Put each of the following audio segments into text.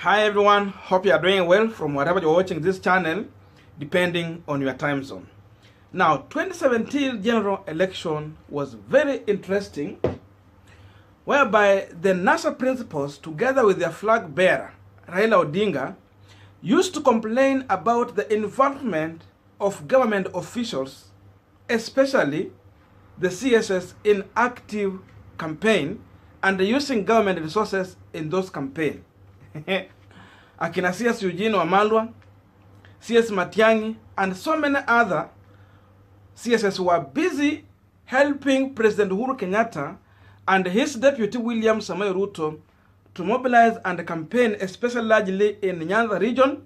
Hi everyone, hope you are doing well from wherever you're watching this channel, depending on your time zone. Now, 2017 general election was very interesting, whereby the NASA principals, together with their flag bearer, Raila Odinga, used to complain about the involvement of government officials, especially the CSS, in active campaign and using government resources in those campaigns. Akina CS Wamalwa, CS Matiang'I, and so many other CSS were busy helping President Uhuru Kenyatta and his deputy William Ruto to mobilize and campaign, especially largely in Nyanza region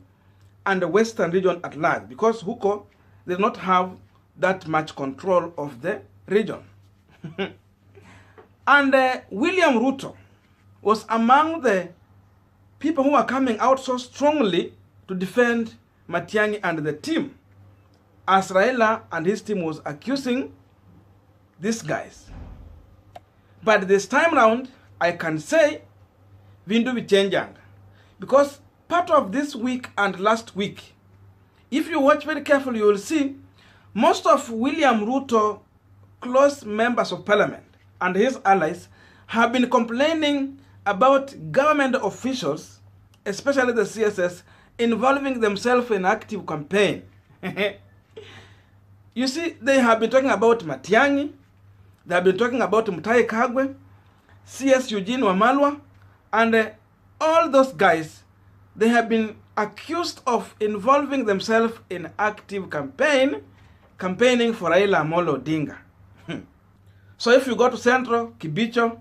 and the western region at large, because Huko did not have that much control of the region. And William Ruto was among the people who are coming out so strongly to defend Matiang'I and the team, as Raila and his team was accusing these guys. But this time round, I can say Vindu Vichenjanga, because part of this week and last week, if you watch very carefully, you will see most of William Ruto close members of parliament and his allies have been complaining about government officials, especially the CSS, involving themselves in active campaign. You see, they have been talking about Matiang'I, they have been talking about Mutahi Kagwe, CS Wamalwa, and all those guys. They have been accused of involving themselves in active campaigning for Raila Odinga. So if you go to Central, Kibicho,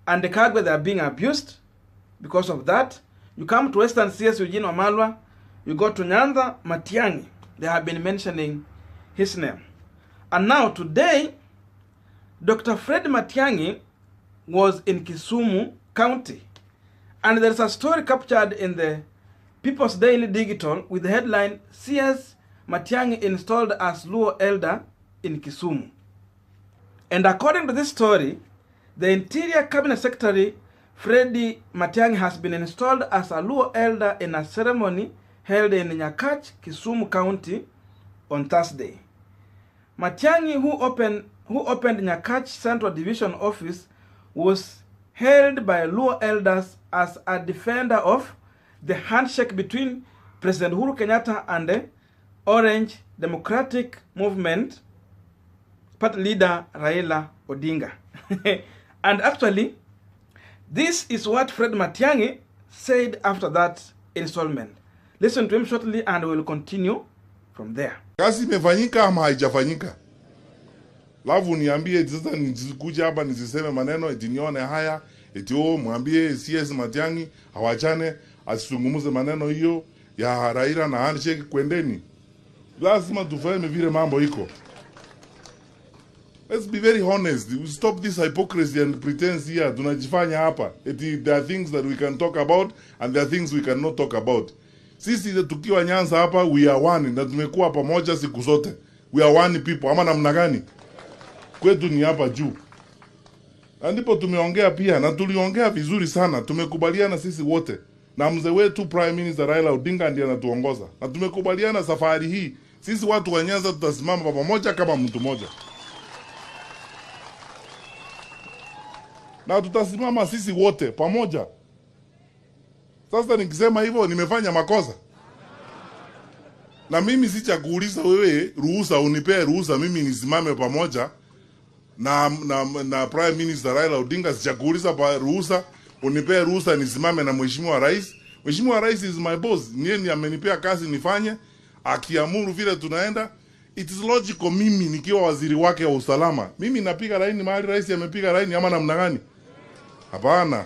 and the Kagwe, they are being abused because of that. You come to Western CS Wamalwa, you go to Nyanza, Matiang'I, they have been mentioning his name. And now today, Dr. FRED MATIANG'I was in Kisumu County. And there's a story captured in the People's Daily Digital with the headline, CS Matiang'I installed as Luo elder in Kisumu. And according to this story, the Interior Cabinet Secretary FRED Matiang'I has been installed as a Luo elder in a ceremony held in Nyakach, Kisumu County on Thursday. Matiang'I, who opened Nyakach Central Division office, was hailed by Luo elders as a defender of the handshake between President Uhuru Kenyatta and the Orange Democratic Movement party leader Raila Odinga. And actually, this is what FRED MATIANG'I said after that installment. Listen to him shortly and we'll continue from there. Kazi imefanyika ama haijafanyika? Lavu niambie sasa, nisikuja hapa nisiseme maneno eti nione haya eti mwambie CS Matiang'I hawachane, asizungumze maneno hiyo ya Raila na handshake. Kwendeni, lazima tufahamu vile mambo iko. Let's be very honest. We stop this hypocrisy and pretense here. Tunajifanya hapa eti there are things that we can talk about and there are things we cannot talk about. Sisi tukiwa Nyanza hapa, we are one, na tumekuwa pamoja siku zote. We are one people. Ama namna gani? Kwetu ni hapa juu. Na ndipo tumeongea pia, na tuliongea vizuri sana. Tumekubaliana sisi wote. Na mzee wetu Prime Minister Raila Odinga ndiye anatuongoza. Na tumekubaliana safari hii sisi watu wa Nyanza tutasimama pamoja kama mtu mmoja. Na tutasimama sisi wote pamoja. Sasa nikisema hivyo nimefanya makosa? Na mimi sichakuuliza wewe ruhusa, unipee ruhusa mimi nisimame pamoja na Prime Minister Raila Odinga. Sichakuuliza ruhusa, unipee ruhusa nisimame na Mheshimiwa Rais. Mheshimiwa Rais is my boss. Ndiye amenipea kazi nifanye, akiamuru vile tunaenda. It is logical mimi nikiwa waziri wake wa usalama, mimi napiga laini mahali Rais amepiga laini, ama namna gani? Hapana.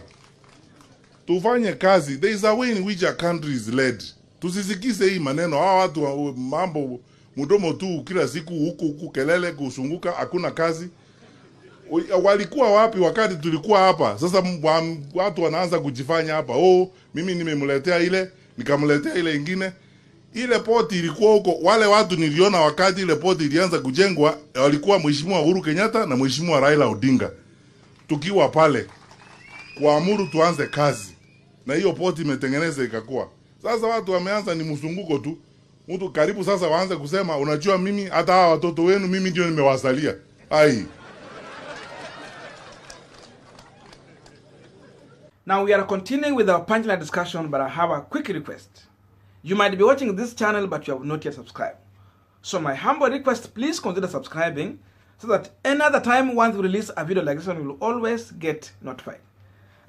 Tufanye kazi. There is a way in which a country is led. Tusisikise hii maneno. Hawa watu mambo mdomo tu kila siku huku kelele kusunguka, hakuna kazi. Walikuwa wapi wakati tulikuwa hapa? Sasa watu wanaanza kujifanya hapa. Mimi nimemletea ile, nikamletea ile ingine. Ile poti ilikuwa huko. Wale watu niliona wakati ile poti ilianza kujengwa, walikuwa Mheshimiwa Uhuru Kenyatta na Mheshimiwa Raila Odinga. Tukiwa pale kuamuru tuanze kazi. na hiyo poti imetengeneza ikakuwa. Sasa watu wameanza ni msunguko tu. Mtu karibu sasa waanze kusema unajua mimi hata hawa watoto wenu mimi ndio nimewazalia. Ai. Now we are continuing with our Punchline discussion, but I have a quick request. You might be watching this channel, but you have not yet subscribed. So my humble request, please consider subscribing so that any other time once we release a video like this one, you will always get notified.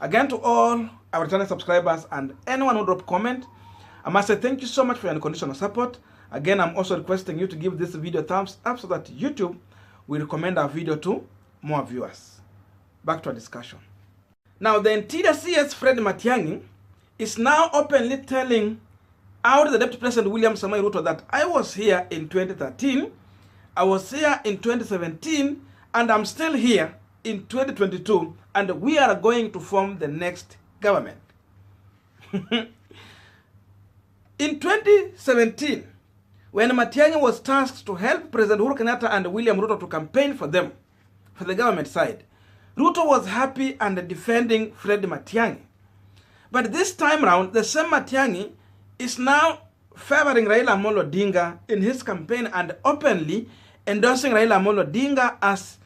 Again, to all our channel subscribers and anyone who dropped comment, I must say thank you so much for your unconditional support. Again, I'm also requesting you to give this video a thumbs up so that YouTube will recommend our video to more viewers. Back to our discussion. Now, the Interior CS FRED MATIANG'I is now openly telling out the Deputy President William Ruto that I was here in 2013, I was here in 2017, and I'm still here in 2022, and we are going to form the next government. In 2017, when Matiang'i was tasked to help President Uhuru Kenyatta and William Ruto to campaign for them, for the government side, Ruto was happy and defending FRED MATIANG'I. But this time round, the same Matiang'i is now favoring Raila Odinga in his campaign and openly endorsing Raila Odinga as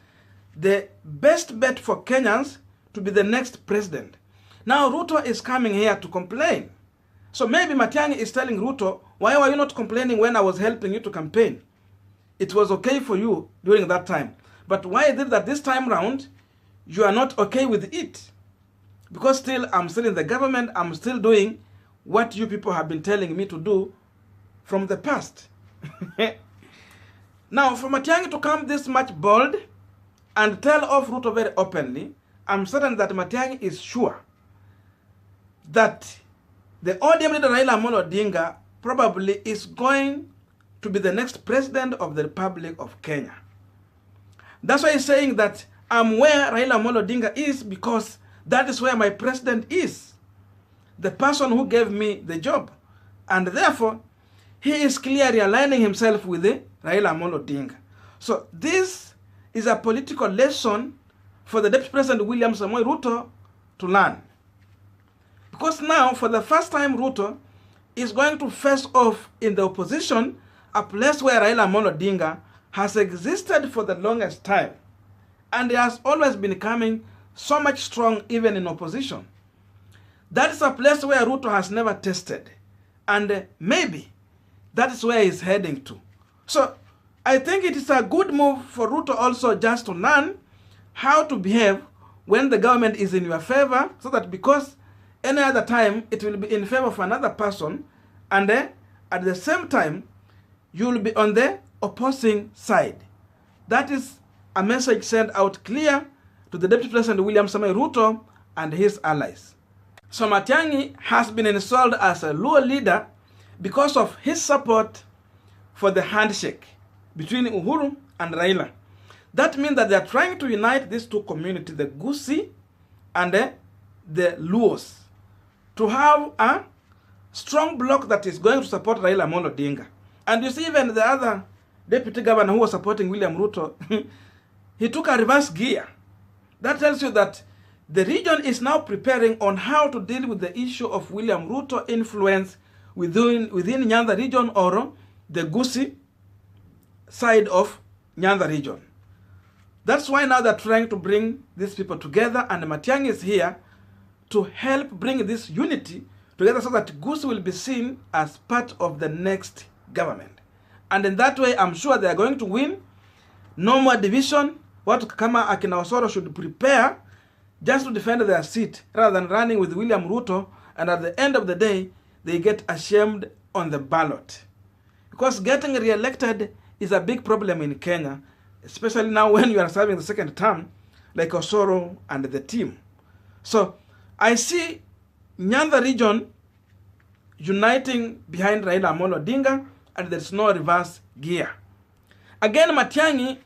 the best bet for Kenyans to be the next president. Now Ruto is coming here to complain. So maybe Matiang'i is telling Ruto, why were you not complaining when I was helping you to campaign? It was okay for you during that time. But why is it that this time round, you are not okay with it? Because still, I'm still in the government, I'm still doing what you people have been telling me to do from the past. Now, for Matiang'i to come this much bold and tell off Ruto very openly, I'm certain that Matiang'i is sure that the ODM leader Raila Odinga probably is going to be the next president of the Republic of Kenya. That's why he's saying that I'm where Raila Odinga is because that is where my president is, the person who gave me the job. And therefore, he is clearly aligning himself with the Raila Odinga. So this is a political lesson for the Deputy President William Ruto to learn. Because now, for the first time, Ruto is going to face off in the opposition, a place where Raila Odinga has existed for the longest time. And he has always been coming so much strong even in opposition. That is a place where Ruto has never tested. And maybe that is where he's heading to. So I think it is a good move for Ruto also just to learn how to behave when the government is in your favor, so that because any other time it will be in favor of another person, and at the same time you will be on the opposing side. That is a message sent out clear to the Deputy President William Ruto and his allies. So Matiang'i has been installed as a Luo leader because of his support for the handshake between Uhuru and Raila. That means that they are trying to unite these two communities, the Gusii and the Luos, to have a strong bloc that is going to support Raila Odinga. And you see, even the other deputy governor who was supporting William Ruto, he took a reverse gear. That tells you that the region is now preparing on how to deal with the issue of William Ruto influence within Nyanza region, or the Gusii side of Nyanza region. That's why now they're trying to bring these people together, and Matiang'i is here to help bring this unity together so that Gusii will be seen as part of the next government. And in that way, I'm sure they are going to win. No more division. What kama akina Osoro should prepare just to defend their seat rather than running with William Ruto, and at the end of the day, they get ashamed on the ballot. Because getting re-elected is a big problem in Kenya, especially now when you are serving the second term, like Osoro and the team. So I see Nyanza region uniting behind Raila Odinga, and there's no reverse gear. Again, Matiang'i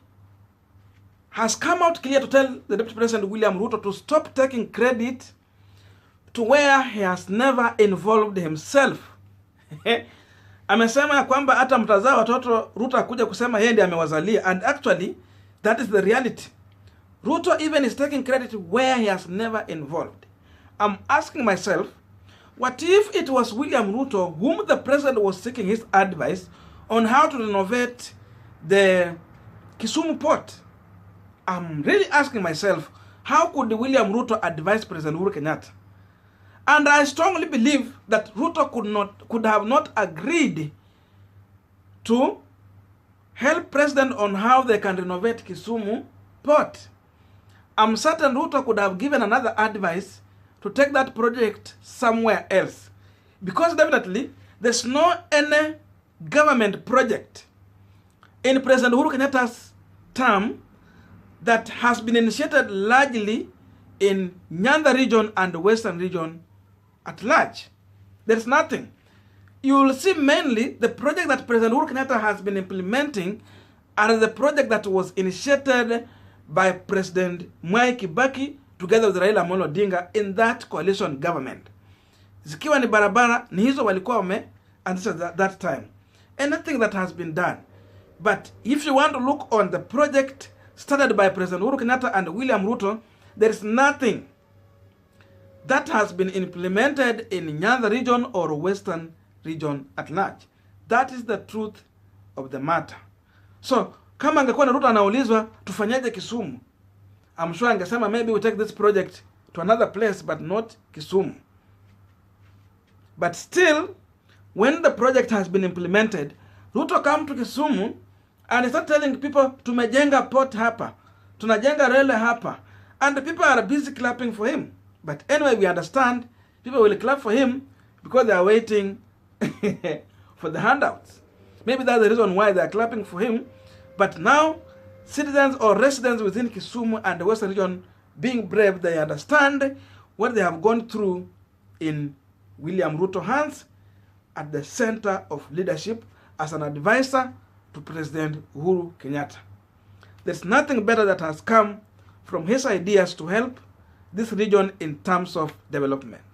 has come out clear to tell the Deputy President William Ruto to stop taking credit to where he has never involved himself. Amesema kwamba hata mtazaa watoto Ruto akuja kusema yeye ndiye amewazalia, and actually that is the reality. Ruto even is taking credit where he has never involved. I'm asking myself, What if it was William Ruto whom the president was seeking his advice on how to renovate the Kisumu port? I'm really asking myself, how could William Ruto advise President Uhuru Kenyatta? And I strongly believe that Ruto could have not agreed to help President on how they can renovate Kisumu port. I'm certain Ruto could have given another advice to take that project somewhere else. Because definitely, there's no any government project in President Uhuru Kenyatta's term that has been initiated largely in Nyanda region and the Western region at large. There's nothing. You will see mainly the project that President Uhuru Kenyatta has been implementing are the project that was initiated by President Mwai Kibaki together with Raila Odinga in that coalition government. Zikiwa ni barabara, ni hizo walikuwa wameanzisha that time. Anything that has been done. But if you want to look on the project started by President Uhuru Kenyatta and William Ruto, there is nothing that has been implemented in Nyanda region or Western region at large. That is the truth of the matter. So, kama angekuwa na Ruto anaulizwa tufanyaje Kisumu, I'm sure angesema maybe we take this project to another place but not Kisumu. But still, when the project has been implemented, Ruto come to Kisumu and he start telling people, tumejenga port hapa, tunajenga rele hapa, and the people are busy clapping for him. But anyway, we understand people will clap for him because they are waiting for the handouts. Maybe that's the reason why they are clapping for him. But now, citizens or residents within Kisumu and the Western region, being brave, they understand what they have gone through in William Ruto hands at the center of leadership as an advisor to President Uhuru Kenyatta. There's nothing better that has come from his ideas to help this region in terms of development.